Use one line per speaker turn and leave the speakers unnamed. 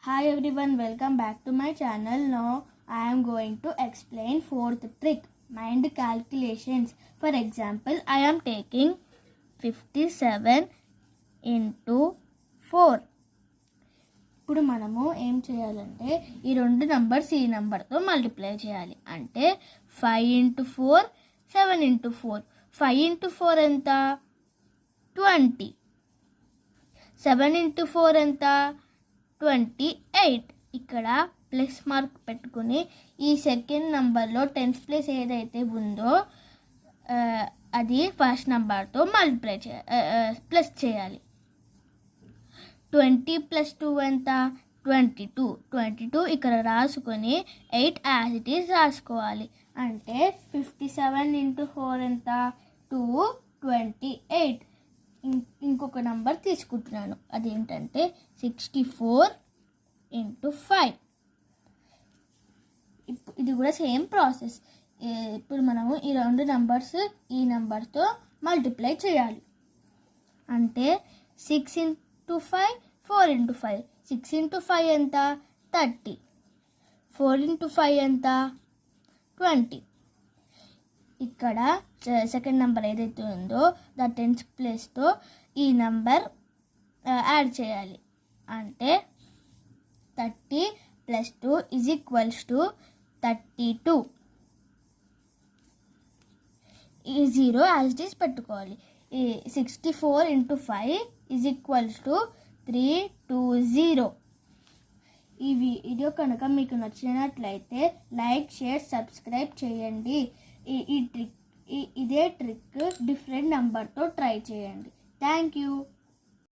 Hi everyone, welcome back to my channel. Now I am going to explain fourth trick, mind calculations. For example, I am taking 57 into 4. ఇప్పుడు మనము ఏం చేయాలంటే ఈ రెండు numbers ఈ నెంబర్తో మల్టిప్లై చేయాలి. అంటే 5 into 4, 7 into 4. 5 into 4 ఎంత? 20. 7 into 4 ఎంత? 28. ఇక్కడ ప్లస్ మార్క్ పెట్టుకుని ఈ సెకండ్ నెంబర్లో టెన్త్ ప్లేస్ ఏదైతే ఉందో అది ఫస్ట్ నెంబర్తో మల్టిప్లై ప్లస్ చేయాలి. 20 + 2 ఎంత? 22. 22 ఇక్కడ రాసుకొని 8 యాజ్ ఇట్ ఈస్ రాసుకోవాలి. అంటే 57 into 4 ఎంత? 228. ఇంకొక నెంబర్ తీసుకుంటున్నాను, అదేంటంటే 64 into 5. ఇది కూడా సేమ్ ప్రాసెస్. ఇప్పుడు మనము ఈ రెండు నెంబర్స్ ఈ నెంబర్తో మల్టిప్లై చేయాలి. అంటే 6 into 5, 4 into 5. 6 into 5 ఎంత? 30. 4 into 5 ఎంత? 20. ఇక్కడ సెకండ్ నెంబర్ ఏదైతే ఉందో ద టెన్త్ ప్లేస్తో ఈ నెంబర్ యాడ్ చేయాలి. అంటే 30 + 2 = 32. ఈ 0 యాజ్ ఇట్ ఈస్ పెట్టుకోవాలి. 64 into 5 = 320. ఈ వీడియో కనుక మీకు నచ్చినట్లయితే లైక్, షేర్, సబ్స్క్రైబ్ చేయండి. ఇదే ట్రిక్ డిఫరెంట్ నెంబర్తో ట్రై చేయండి. Thank you.